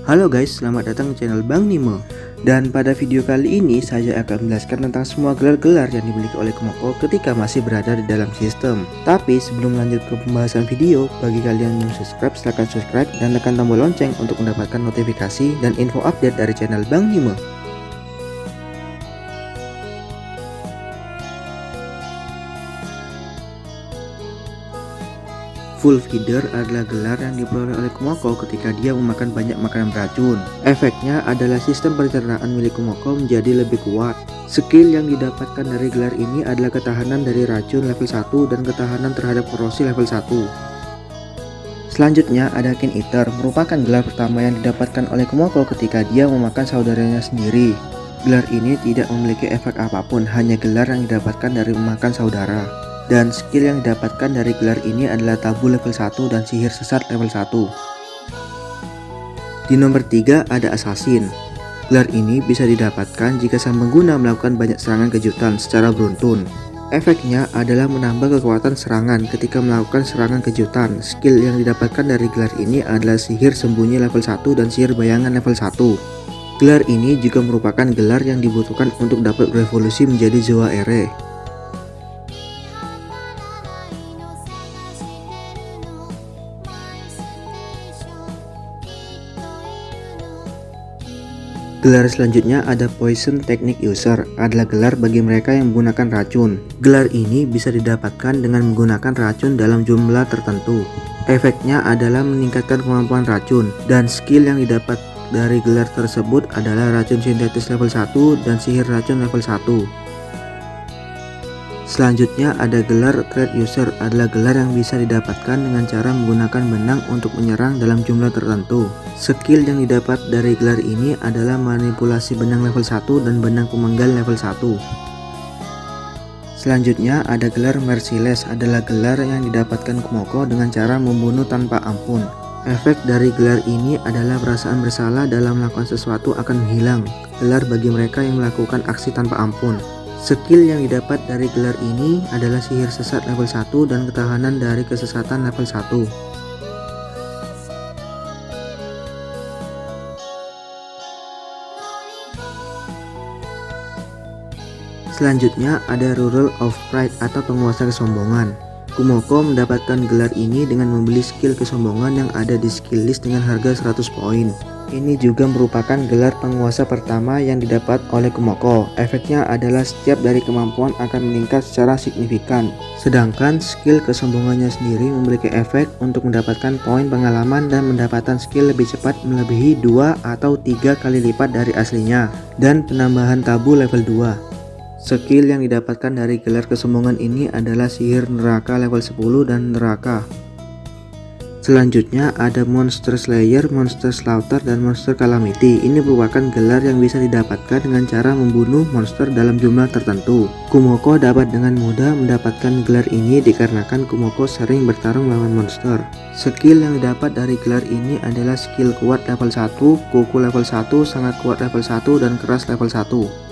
Halo guys, selamat datang di channel Bang Nimo. Dan pada video kali ini saya akan menjelaskan tentang semua gelar-gelar yang dimiliki oleh Kumoko ketika masih berada di dalam sistem. Tapi sebelum lanjut ke pembahasan video, bagi kalian yang belum subscribe silahkan subscribe dan tekan tombol lonceng untuk mendapatkan notifikasi dan info update dari channel Bang Nimo. Full feeder adalah gelar yang diperoleh oleh Kumoko ketika dia memakan banyak makanan beracun. Efeknya adalah sistem pencernaan milik Kumoko menjadi lebih kuat. Skill yang didapatkan dari gelar ini adalah ketahanan dari racun level 1 dan ketahanan terhadap korosi level 1. Selanjutnya ada King Eater, merupakan gelar pertama yang didapatkan oleh Kumoko ketika dia memakan saudaranya sendiri. Gelar ini tidak memiliki efek apapun, hanya gelar yang didapatkan dari memakan saudara. Dan skill yang didapatkan dari gelar ini adalah tabu level 1 dan sihir sesat level 1. Di nomor 3 ada Assassin. Gelar ini bisa didapatkan jika sang pengguna melakukan banyak serangan kejutan secara beruntun. Efeknya adalah menambah kekuatan serangan ketika melakukan serangan kejutan. Skill yang didapatkan dari gelar ini adalah sihir sembunyi level 1 dan sihir bayangan level 1. Gelar ini juga merupakan gelar yang dibutuhkan untuk dapat berevolusi menjadi Zoa Ere. Gelar selanjutnya ada Poison Technique User, adalah gelar bagi mereka yang menggunakan racun. Gelar ini bisa didapatkan dengan menggunakan racun dalam jumlah tertentu. Efeknya adalah meningkatkan kemampuan racun, dan skill yang didapat dari gelar tersebut adalah racun sintetis level 1 dan sihir racun level 1. Selanjutnya ada gelar Threat User, adalah gelar yang bisa didapatkan dengan cara menggunakan benang untuk menyerang dalam jumlah tertentu. Skill yang didapat dari gelar ini adalah manipulasi benang level 1 dan benang pemenggal level 1. Selanjutnya ada gelar Merciless, adalah gelar yang didapatkan Kumoko dengan cara membunuh tanpa ampun. Efek dari gelar ini adalah perasaan bersalah dalam melakukan sesuatu akan menghilang. Gelar bagi mereka yang melakukan aksi tanpa ampun. Skill yang didapat dari gelar ini adalah sihir sesat level 1 dan ketahanan dari kesesatan level 1. Selanjutnya ada Ruler of Pride atau penguasa kesombongan. Kumoko mendapatkan gelar ini dengan membeli skill kesombongan yang ada di skill list dengan harga 100 poin. Ini juga merupakan gelar penguasa pertama yang didapat oleh Kumoko. Efeknya adalah setiap dari kemampuan akan meningkat secara signifikan. Sedangkan skill kesombongannya sendiri memiliki efek untuk mendapatkan poin pengalaman dan mendapatkan skill lebih cepat melebihi 2 atau 3 kali lipat dari aslinya. Dan penambahan tabu level 2. Skill yang didapatkan dari gelar kesombongan ini adalah sihir neraka level 10 dan neraka. Selanjutnya ada Monster Slayer, Monster Slaughter, dan Monster Calamity. Ini merupakan gelar yang bisa didapatkan dengan cara membunuh monster dalam jumlah tertentu. Kumoko dapat dengan mudah mendapatkan gelar ini dikarenakan Kumoko sering bertarung melawan monster. Skill yang didapat dari gelar ini adalah skill kuat level 1, kuku level 1, sangat kuat level 1, dan keras level 1.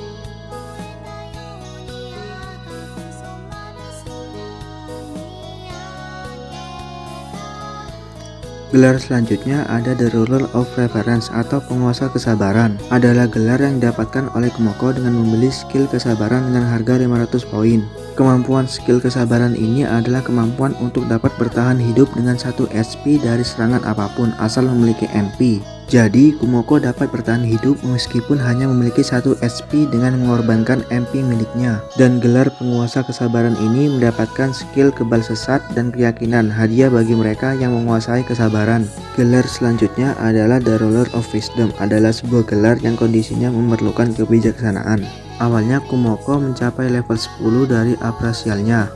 Gelar selanjutnya ada The Ruler of Reverence atau penguasa kesabaran. Adalah gelar yang didapatkan oleh Kumoko dengan membeli skill kesabaran dengan harga 500 poin. Kemampuan skill kesabaran ini adalah kemampuan untuk dapat bertahan hidup dengan 1 HP dari serangan apapun asal memiliki MP. Jadi Kumoko dapat bertahan hidup meskipun hanya memiliki 1 HP dengan mengorbankan MP miliknya. Dan gelar penguasa kesabaran ini mendapatkan skill kebal sesat dan keyakinan, hadiah bagi mereka yang menguasai kesabaran. Gelar selanjutnya adalah The Ruler of Wisdom, adalah sebuah gelar yang kondisinya memerlukan kebijaksanaan. Awalnya Kumoko mencapai level 10 dari aprasialnya.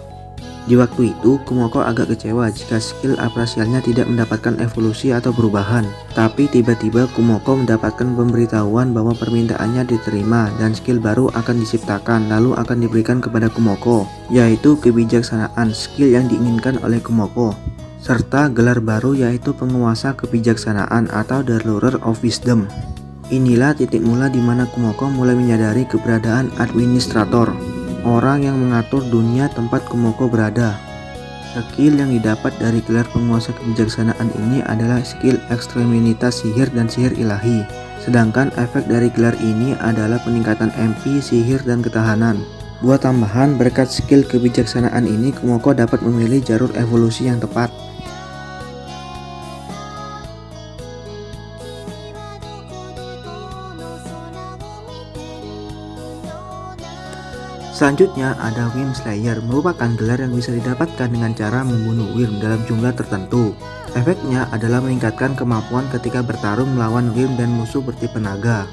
Di waktu itu, Kumoko agak kecewa jika skill aprasialnya tidak mendapatkan evolusi atau perubahan. Tapi tiba-tiba Kumoko mendapatkan pemberitahuan bahwa permintaannya diterima dan skill baru akan diciptakan lalu akan diberikan kepada Kumoko, yaitu kebijaksanaan, skill yang diinginkan oleh Kumoko. Serta gelar baru yaitu penguasa kebijaksanaan atau The Ruler of Wisdom. Inilah titik mula di mana Kumoko mulai menyadari keberadaan administrator, orang yang mengatur dunia tempat Kumoko berada. Skill yang didapat dari gelar penguasa kebijaksanaan ini adalah skill ekstremitas sihir dan sihir ilahi. Sedangkan efek dari gelar ini adalah peningkatan MP, sihir, dan ketahanan. Buat tambahan, berkat skill kebijaksanaan ini, Kumoko dapat memilih jalur evolusi yang tepat. Selanjutnya ada Wyrm Slayer, merupakan gelar yang bisa didapatkan dengan cara membunuh Wyrm dalam jumlah tertentu. Efeknya adalah meningkatkan kemampuan ketika bertarung melawan Wyrm dan musuh bertipe naga.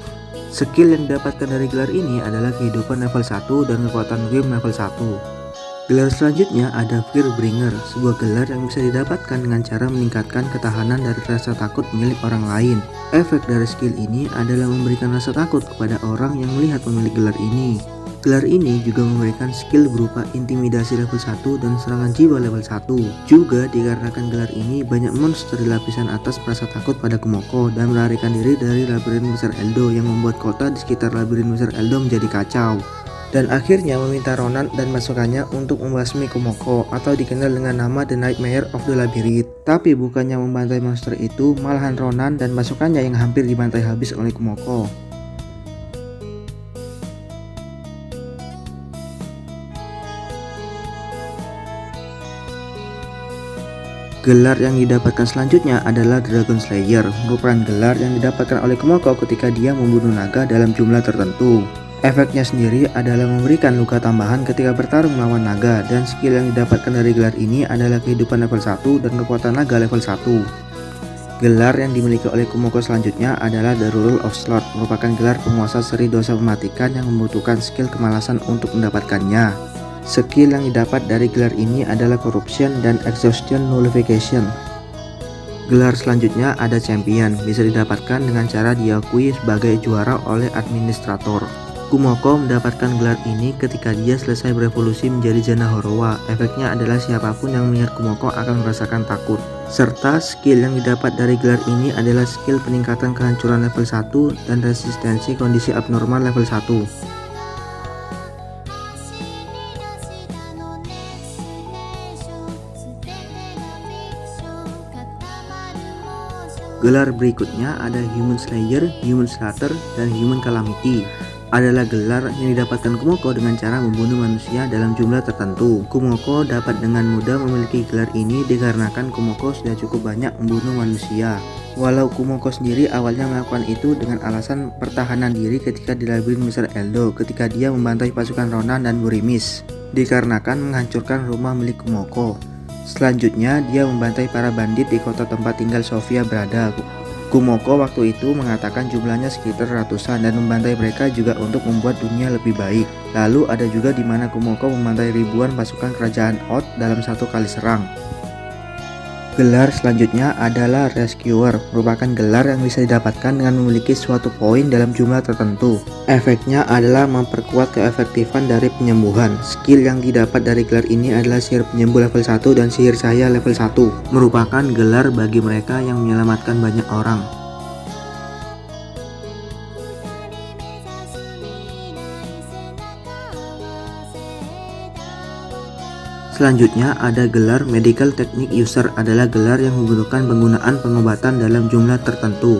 Skill yang didapatkan dari gelar ini adalah kehidupan level 1 dan kekuatan Wyrm level 1. Gelar selanjutnya ada Fearbringer, sebuah gelar yang bisa didapatkan dengan cara meningkatkan ketahanan dari rasa takut milik orang lain. Efek dari skill ini adalah memberikan rasa takut kepada orang yang melihat pemilik gelar ini. Gelar ini juga memberikan skill berupa intimidasi level 1 dan serangan jiwa level 1. Juga dikarenakan gelar ini, banyak monster di lapisan atas merasa takut pada Kumoko dan melarikan diri dari labirin besar Eldo yang membuat kota di sekitar labirin besar Eldo menjadi kacau. Dan akhirnya meminta Ronan dan pasukannya untuk membasmi Kumoko atau dikenal dengan nama The Nightmare of the Labyrinth. Tapi bukannya membantai monster itu, malahan Ronan dan pasukannya yang hampir dibantai habis oleh Kumoko. Gelar yang didapatkan selanjutnya adalah Dragon Slayer, merupakan gelar yang didapatkan oleh Kumoko ketika dia membunuh naga dalam jumlah tertentu. Efeknya sendiri adalah memberikan luka tambahan ketika bertarung melawan naga, dan skill yang didapatkan dari gelar ini adalah kehidupan level 1 dan kekuatan naga level 1. Gelar yang dimiliki oleh Kumoko selanjutnya adalah The Ruler of Sloth, merupakan gelar penguasa seri dosa mematikan yang membutuhkan skill kemalasan untuk mendapatkannya. Skill yang didapat dari gelar ini adalah Corruption dan Exhaustion Nullification. Gelar selanjutnya ada Champion, bisa didapatkan dengan cara diakui sebagai juara oleh administrator. Kumoko mendapatkan gelar ini ketika dia selesai berevolusi menjadi Zana Horowa. Efeknya adalah siapapun yang melihat Kumoko akan merasakan takut. Serta skill yang didapat dari gelar ini adalah skill peningkatan kehancuran level 1 dan resistensi kondisi abnormal level 1. Gelar berikutnya ada Human Slayer, Human Slaughter, dan Human Calamity. Adalah gelar yang didapatkan Kumoko dengan cara membunuh manusia dalam jumlah tertentu. Kumoko dapat dengan mudah memiliki gelar ini dikarenakan Kumoko sudah cukup banyak membunuh manusia. Walau Kumoko sendiri awalnya melakukan itu dengan alasan pertahanan diri ketika di labirin besar Eldo ketika dia membantai pasukan Ronan dan Burimis, dikarenakan menghancurkan rumah milik Kumoko. Selanjutnya, dia membantai para bandit di kota tempat tinggal Sofia berada. Kumoko waktu itu mengatakan jumlahnya sekitar ratusan dan membantai mereka juga untuk membuat dunia lebih baik. Lalu ada juga di mana Kumoko membantai ribuan pasukan kerajaan Oth dalam satu kali serang. Gelar selanjutnya adalah Rescuer, merupakan gelar yang bisa didapatkan dengan memiliki suatu poin dalam jumlah tertentu. Efeknya adalah memperkuat keefektifan dari penyembuhan. Skill yang didapat dari gelar ini adalah sihir penyembuh level 1 dan sihir cahaya level 1. Merupakan gelar bagi mereka yang menyelamatkan banyak orang. Selanjutnya ada gelar Medical Technique User, adalah gelar yang membutuhkan penggunaan pengobatan dalam jumlah tertentu.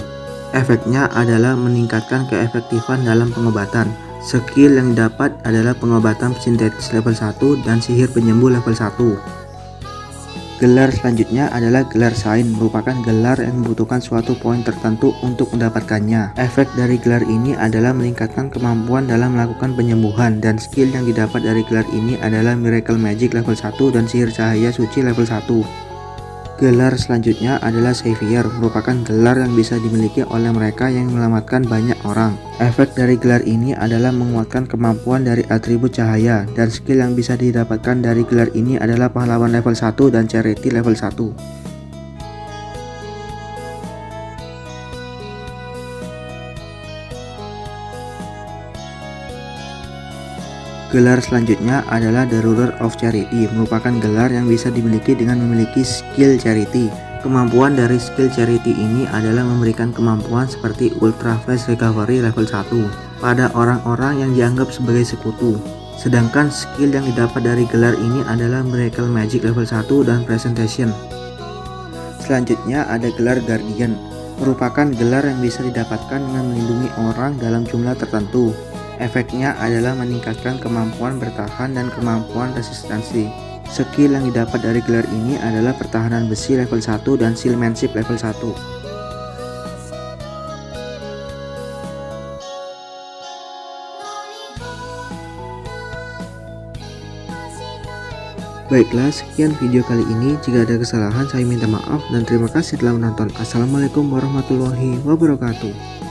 Efeknya adalah meningkatkan keefektifan dalam pengobatan. Skill yang didapat adalah pengobatan sintetis level 1 dan sihir penyembuh level 1. Gelar selanjutnya adalah gelar Sign, merupakan gelar yang membutuhkan suatu poin tertentu untuk mendapatkannya. Efek dari gelar ini adalah meningkatkan kemampuan dalam melakukan penyembuhan, dan skill yang didapat dari gelar ini adalah Miracle Magic level 1 dan sihir cahaya suci level 1. Gelar selanjutnya adalah Savior, merupakan gelar yang bisa dimiliki oleh mereka yang menyelamatkan banyak orang. Efek dari gelar ini adalah menguatkan kemampuan dari atribut cahaya, dan skill yang bisa didapatkan dari gelar ini adalah pahlawan level 1 dan charity level 1. Gelar selanjutnya adalah The Ruler of Charity, merupakan gelar yang bisa dimiliki dengan memiliki skill Charity. Kemampuan dari skill Charity ini adalah memberikan kemampuan seperti Ultra Fast Recovery level 1 pada orang-orang yang dianggap sebagai sekutu. Sedangkan skill yang didapat dari gelar ini adalah Miracle Magic level 1 dan Presentation. Selanjutnya ada gelar Guardian, merupakan gelar yang bisa didapatkan dengan melindungi orang dalam jumlah tertentu. Efeknya adalah meningkatkan kemampuan bertahan dan kemampuan resistansi. Skill yang didapat dari gelar ini adalah pertahanan besi level 1 dan Sealmanship level 1. Baiklah, sekian video kali ini. Jika ada kesalahan saya minta maaf dan terima kasih telah menonton. Assalamualaikum warahmatullahi wabarakatuh.